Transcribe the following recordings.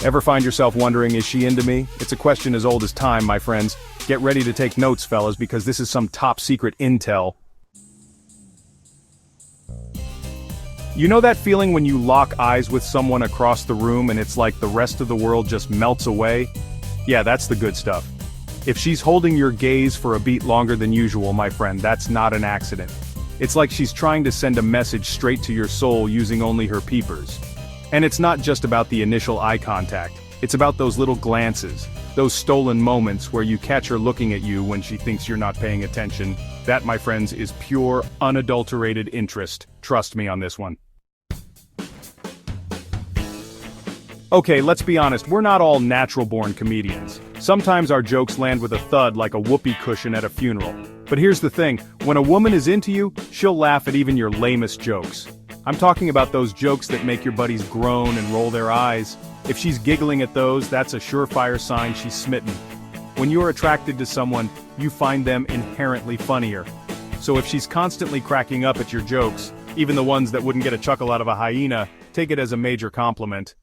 Ever find yourself wondering, is she into me? It's a question as old as time, my friends. Get ready to take notes, fellas, because this is some top secret intel. You know that feeling when you lock eyes with someone across the room and it's like the rest of the world just melts away? Yeah, that's the good stuff. If she's holding your gaze for a beat longer than usual, my friend, that's not an accident. It's like she's trying to send a message straight to your soul using only her peepers. And it's not just about the initial eye contact, it's about those little glances, those stolen moments where you catch her looking at you when she thinks you're not paying attention. That, my friends, is pure, unadulterated interest. Trust me on this one. Okay, let's be honest, we're not all natural-born comedians. Sometimes our jokes land with a thud like a whoopee cushion at a funeral. But here's the thing, when a woman is into you, she'll laugh at even your lamest jokes. I'm talking about those jokes that make your buddies groan and roll their eyes. If she's giggling at those, that's a surefire sign she's smitten. When you're attracted to someone, you find them inherently funnier. So if she's constantly cracking up at your jokes, even the ones that wouldn't get a chuckle out of a hyena, take it as a major compliment.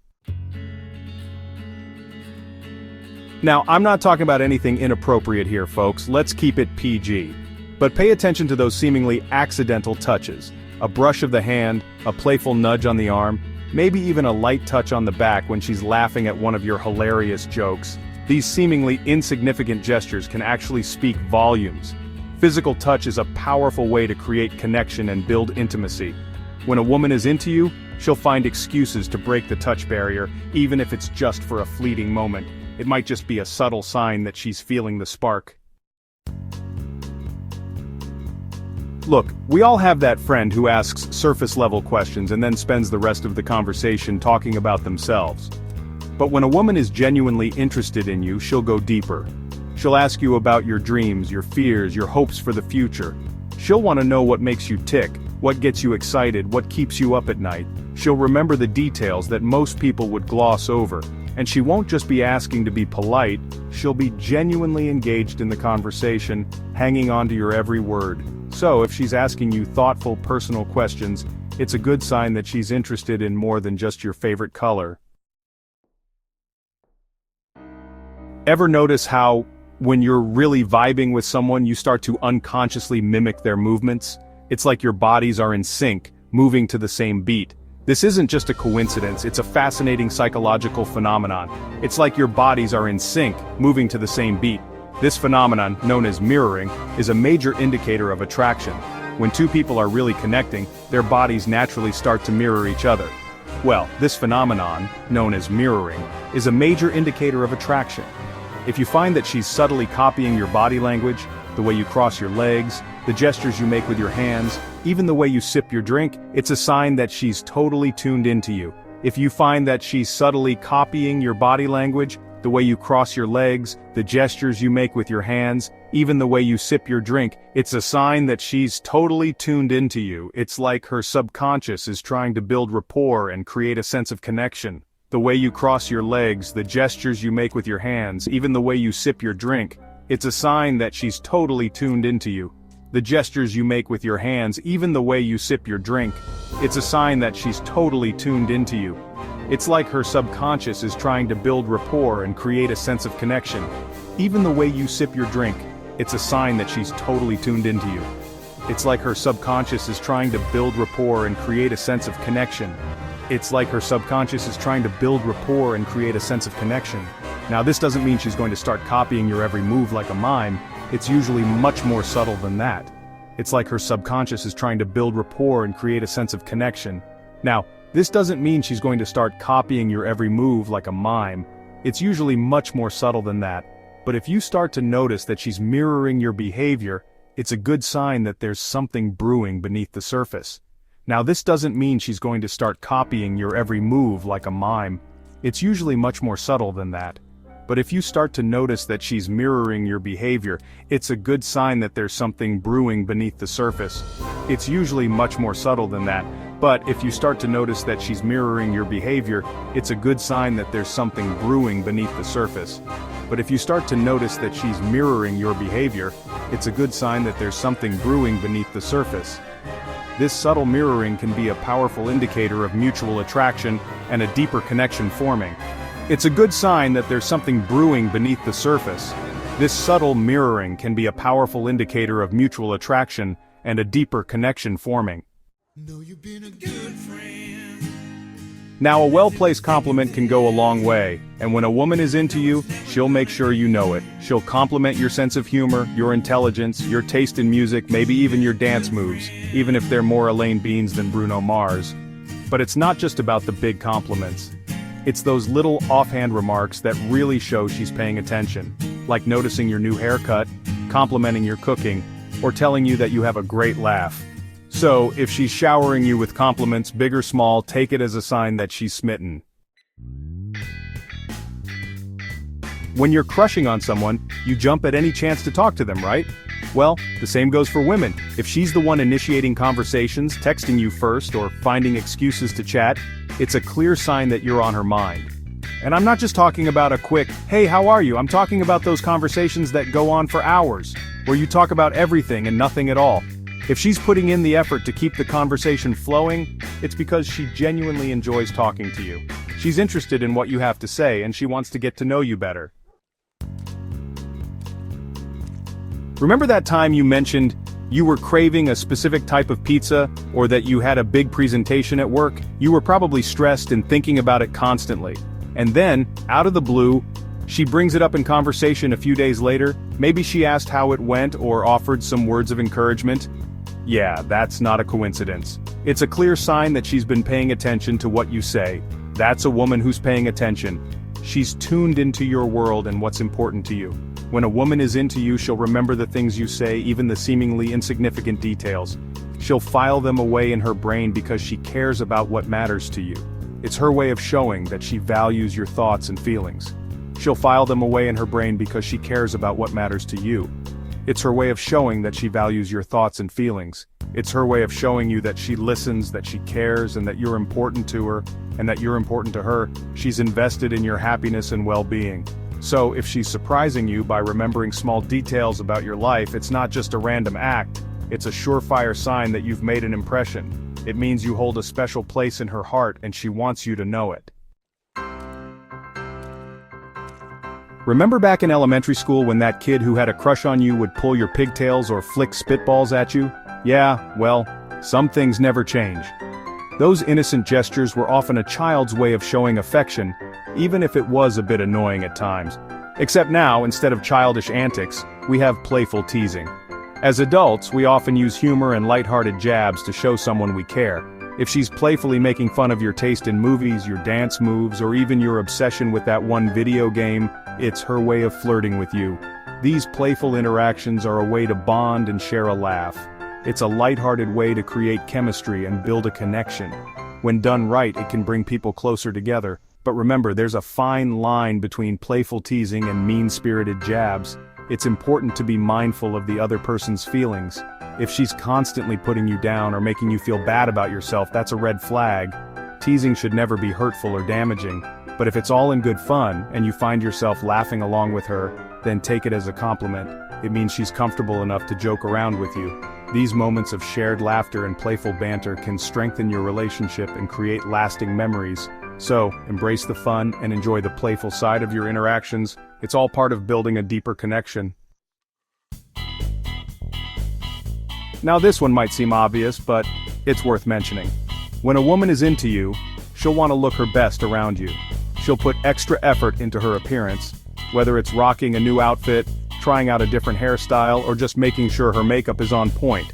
Now, I'm not talking about anything inappropriate here, folks, let's keep it PG. But pay attention to those seemingly accidental touches. A brush of the hand, a playful nudge on the arm, maybe even a light touch on the back when she's laughing at one of your hilarious jokes. These seemingly insignificant gestures can actually speak volumes. Physical touch is a powerful way to create connection and build intimacy. When a woman is into you, she'll find excuses to break the touch barrier, even if it's just for a fleeting moment. It might just be a subtle sign that she's feeling the spark. Look, we all have that friend who asks surface-level questions and then spends the rest of the conversation talking about themselves. But when a woman is genuinely interested in you, she'll go deeper. She'll ask you about your dreams, your fears, your hopes for the future. She'll want to know what makes you tick, what gets you excited, what keeps you up at night. She'll remember the details that most people would gloss over. And she won't just be asking to be polite, she'll be genuinely engaged in the conversation, hanging on to your every word. So if she's asking you thoughtful, personal questions, it's a good sign that she's interested in more than just your favorite color. Ever notice how, when you're really vibing with someone, you start to unconsciously mimic their movements? It's like your bodies are in sync, moving to the same beat. This isn't just a coincidence, it's a fascinating psychological phenomenon. It's like your bodies are in sync, moving to the same beat. This phenomenon, known as mirroring, is a major indicator of attraction. When two people are really connecting, their bodies naturally start to mirror each other. Well, this phenomenon, known as mirroring, is a major indicator of attraction. If you find that she's subtly copying your body language, the way you cross your legs, the gestures you make with your hands, even the way you sip your drink, it's a sign that she's totally tuned into you. If you find that she's subtly copying your body language, the way you cross your legs, the gestures you make with your hands, even the way you sip your drink, it's a sign that she's totally tuned into you. It's like her subconscious is trying to build rapport and create a sense of connection. The way you cross your legs, the gestures you make with your hands, even the way you sip your drink, it's a sign that she's totally tuned into you. The gestures you make with your hands, even the way you sip your drink, it's a sign that she's totally tuned into you. It's like her subconscious is trying to build rapport and create a sense of connection. Even the way you sip your drink, it's a sign that she's totally tuned into you. It's like her subconscious is trying to build rapport and create a sense of connection. It's like her subconscious is trying to build rapport and create a sense of connection. Now, this doesn't mean she's going to start copying your every move like a mime. It's usually much more subtle than that. It's like her subconscious is trying to build rapport and create a sense of connection. Now, this doesn't mean she's going to start copying your every move like a mime. It's usually much more subtle than that. But if you start to notice that she's mirroring your behavior, it's a good sign that there's something brewing beneath the surface. Now, this doesn't mean she's going to start copying your every move like a mime. It's usually much more subtle than that. But if you start to notice that she's mirroring your behavior, it's a good sign that there's something brewing beneath the surface. It's usually much more subtle than that. But if you start to notice that she's mirroring your behavior, it's a good sign that there's something brewing beneath the surface. But if you start to notice that she's mirroring your behavior, it's a good sign that there's something brewing beneath the surface. This subtle mirroring can be a powerful indicator of mutual attraction and a deeper connection forming. It's a good sign that there's something brewing beneath the surface. This subtle mirroring can be a powerful indicator of mutual attraction and a deeper connection forming. Know you've been a good friend. Now, a well-placed compliment can go a long way, and when a woman is into you, she'll make sure you know it. She'll compliment your sense of humor, your intelligence, your taste in music, maybe even your dance moves, even if they're more Elaine Beans than Bruno Mars. But it's not just about the big compliments. It's those little offhand remarks that really show she's paying attention, like noticing your new haircut, complimenting your cooking, or telling you that you have a great laugh. So, if she's showering you with compliments, big or small, take it as a sign that she's smitten. When you're crushing on someone, you jump at any chance to talk to them, right? Well, the same goes for women. If she's the one initiating conversations, texting you first, or finding excuses to chat, it's a clear sign that you're on her mind. And I'm not just talking about a quick, "Hey, how are you?" I'm talking about those conversations that go on for hours, where you talk about everything and nothing at all. If she's putting in the effort to keep the conversation flowing, it's because she genuinely enjoys talking to you. She's interested in what you have to say and she wants to get to know you better. Remember that time you mentioned you were craving a specific type of pizza, or that you had a big presentation at work? You were probably stressed and thinking about it constantly. And then, out of the blue, she brings it up in conversation a few days later. Maybe she asked how it went or offered some words of encouragement. Yeah, that's not a coincidence. It's a clear sign that she's been paying attention to what you say. That's a woman who's paying attention. She's tuned into your world and what's important to you. When a woman is into you, she'll remember the things you say, even the seemingly insignificant details. She'll file them away in her brain because she cares about what matters to you. It's her way of showing that she values your thoughts and feelings. She'll file them away in her brain because she cares about what matters to you. It's her way of showing that she values your thoughts and feelings. It's her way of showing you that she listens, that she cares, and that you're important to her, and that you're important to her. She's invested in your happiness and well-being. So, if she's surprising you by remembering small details about your life, it's not just a random act. It's a surefire sign that you've made an impression. It means you hold a special place in her heart and she wants you to know it. Remember back in elementary school when that kid who had a crush on you would pull your pigtails or flick spitballs at you? Yeah, well, some things never change. Those innocent gestures were often a child's way of showing affection, even if it was a bit annoying at times. Except now, instead of childish antics, we have playful teasing. As adults, we often use humor and lighthearted jabs to show someone we care. If she's playfully making fun of your taste in movies, your dance moves, or even your obsession with that one video game, it's her way of flirting with you. These playful interactions are a way to bond and share a laugh. It's a lighthearted way to create chemistry and build a connection. When done right, it can bring people closer together. But remember, there's a fine line between playful teasing and mean-spirited jabs. It's important to be mindful of the other person's feelings. If she's constantly putting you down or making you feel bad about yourself, that's a red flag. Teasing should never be hurtful or damaging. But if it's all in good fun, and you find yourself laughing along with her, then take it as a compliment. It means she's comfortable enough to joke around with you. These moments of shared laughter and playful banter can strengthen your relationship and create lasting memories. So, embrace the fun and enjoy the playful side of your interactions. It's all part of building a deeper connection. Now this one might seem obvious, but it's worth mentioning. When a woman is into you, she'll want to look her best around you. She'll put extra effort into her appearance, whether it's rocking a new outfit, trying out a different hairstyle, or just making sure her makeup is on point.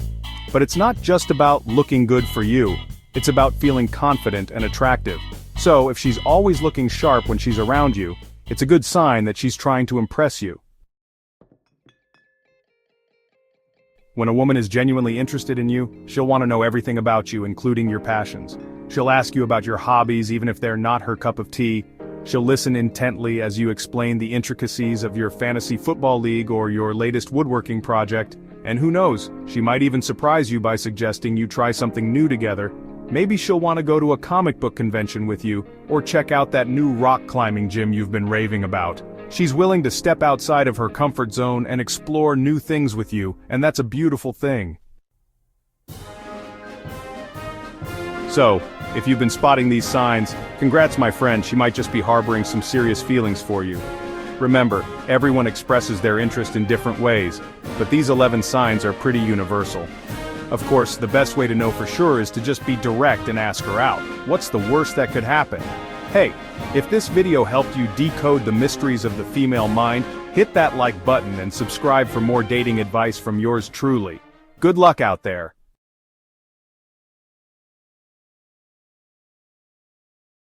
But it's not just about looking good for you. It's about feeling confident and attractive. So, if she's always looking sharp when she's around you, it's a good sign that she's trying to impress you. When a woman is genuinely interested in you, she'll want to know everything about you, including your passions. She'll ask you about your hobbies even if they're not her cup of tea. She'll listen intently as you explain the intricacies of your fantasy football league or your latest woodworking project. And who knows, she might even surprise you by suggesting you try something new together. Maybe she'll want to go to a comic book convention with you, or check out that new rock climbing gym you've been raving about. She's willing to step outside of her comfort zone and explore new things with you, and that's a beautiful thing. So, If you've been spotting these signs, congrats my friend, she might just be harboring some serious feelings for you. Remember, everyone expresses their interest in different ways, but these 11 signs are pretty universal. Of course, the best way to know for sure is to just be direct and ask her out. What's the worst that could happen? Hey, if this video helped you decode the mysteries of the female mind, hit that like button and subscribe for more dating advice from yours truly. Good luck out there.